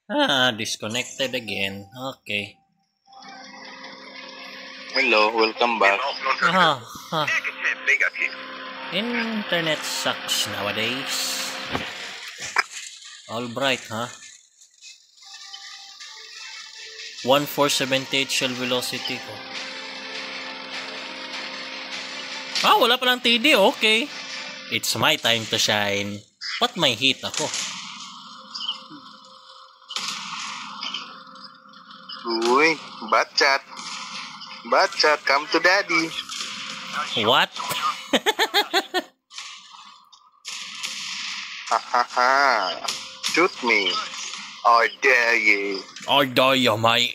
Disconnected again. Okay. Hello, welcome back. Internet sucks nowadays. All bright, huh? 1478 shell velocity ko. Wala palang TD. Okay. It's my time to shine. Ba't may hit ako? Uy, Batchat. Batchat, come to daddy. What? Hahaha. Shoot me. I dare you. I die, mate.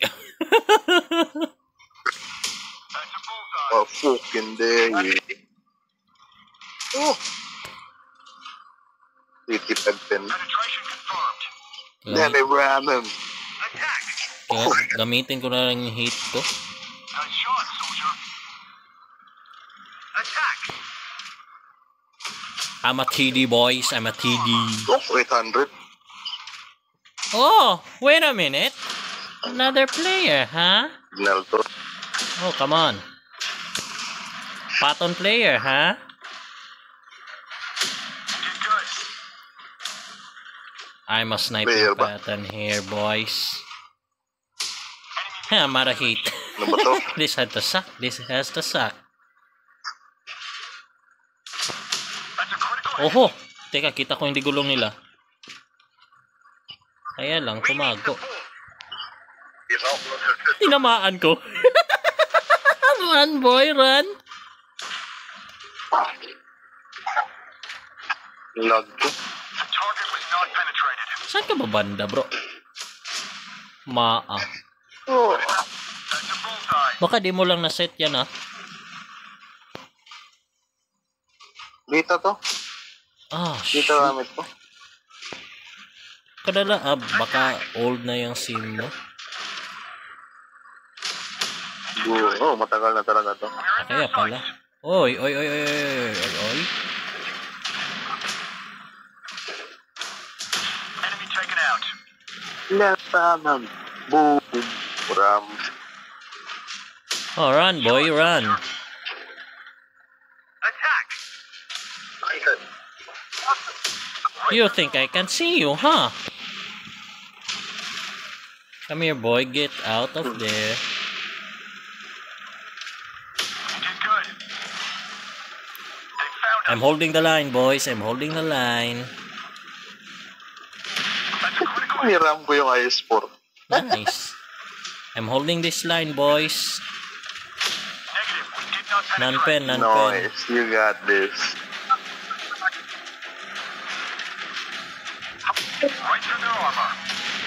I fucking dare you. Oh. 80%. Daddy Brandon. Kaya gamitin ko na lang yung hit ko. I'm a TD, boys. I'm a TD. Oh, 800. Oh, wait a minute. Another player, huh? Nalto. Oh, come on. Patton player, huh? I'm a sniper pattern here, boys. I'm out of heat. This had to suck. This has to suck. Oho! Teka, kita ko hindi gulong nila. Kaya lang, kumago. Tinamaan ko. Run, boy, run! Lag ko. Saan ka ba banda, bro? Oh. Baka di mo lang na-set yan, ah. Dito to. Shit. Dito gamit ko. Kadala, baka old na yung SIM mo. Oh, matagal na talaga to. Kaya pala. Oy, oy, oy, oy, oy, oy, oy. Latanam. Boom. Ram. Oh, run, boy, run. You think I can see you, huh? Come here, boy. Get out of there. I'm holding the line, boys. I'm holding the line. Hiram ko yung IS-4. Nice. I'm holding this line, boys. Non-pen, non-pen. Nice, you got this.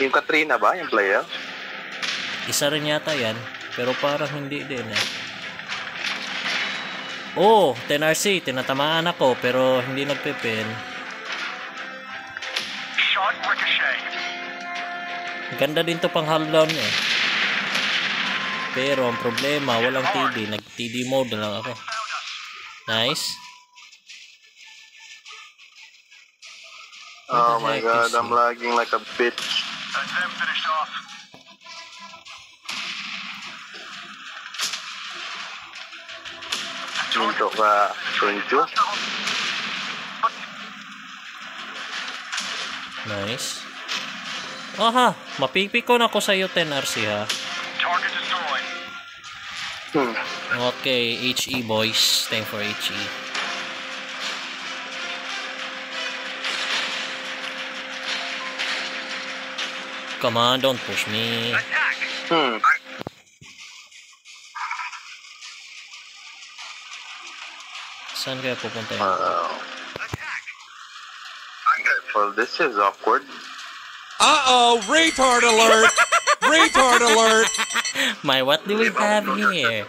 Yung Katrina ba, yung player? Isa rin yata yan. Pero parang hindi din eh. Oh, 10RC. Tinatamaan ako pero hindi nagpipin. Ganda din to pang hold-down eh. Pero ang problema, walang TD. Nag-TD mode na lang ako. Nice. Oh my god, I'm lagging like a bitch. Dito ka, Tunjo. Nice. Aha, mapipikon ako sa iyo 10RC ha. Okay, HE boys. Time for HE. Come on, don't push me. Saan kaya pupunta yun? Well, this is awkward. Uh-oh, retard alert! Retard alert! My, what do we have here?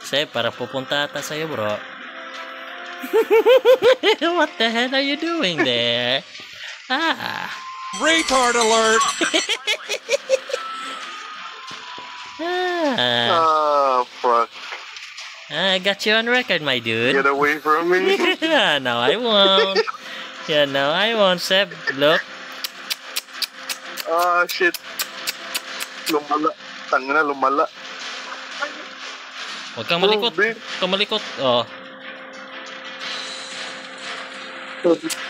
Say, para pupunta ata sa'yo, bro. What the hell are you doing there? Retard alert! Fuck. I got you on record, my dude. Get away from me. No, I won't. Yeah, no, I won't, Seb. Look. Ah, shit. Lumala. Tangina, lumala. Huwag kang malikot. Oh, babe. Huwag kang malikot. Oh.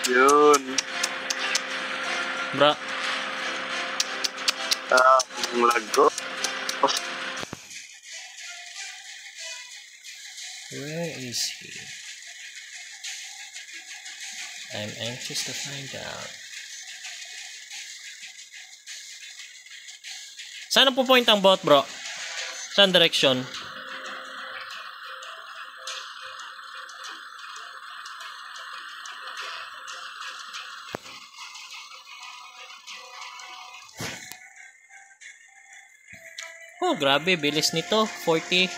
Yun. Bra. Ang lago. Where is he? I'm anxious to find out. Saan po point ang bot, bro? Saan direction? Oh, grabe. Bilis nito. 40.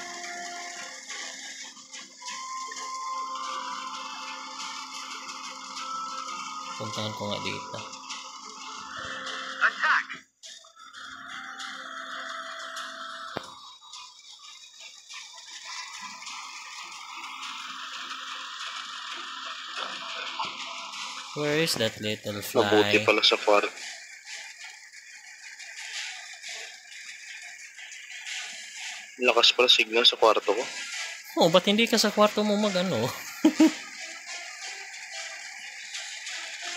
Puntahan ko nga dito. Where is that little Mabuti fly? pala sa kwarto. Lakas pala signal sa kwarto ko. Oh, ba't hindi ka sa kwarto mo mag-ano?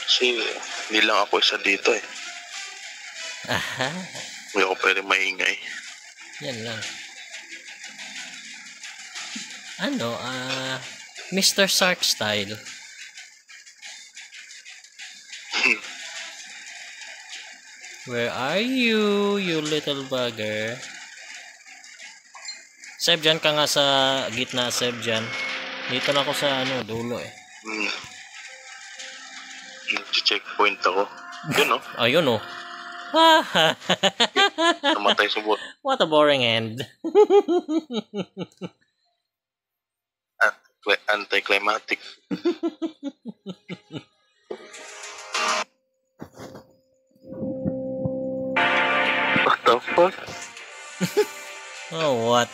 Kasi hindi lang ako isa dito eh. Aha. Hindi ako pwede maingay. Yan lang. Ano, Mr. Sark style. Where are you, you little bugger? Seb, dyan ka nga sa gitna, Seb, dyan. Dito na ako sa, dulo eh. Nag-checkpoint ako. Yun oh. Ayun oh. Namatay sa bot. What a boring end. Anticlimactic. What the fuck? Oh, what?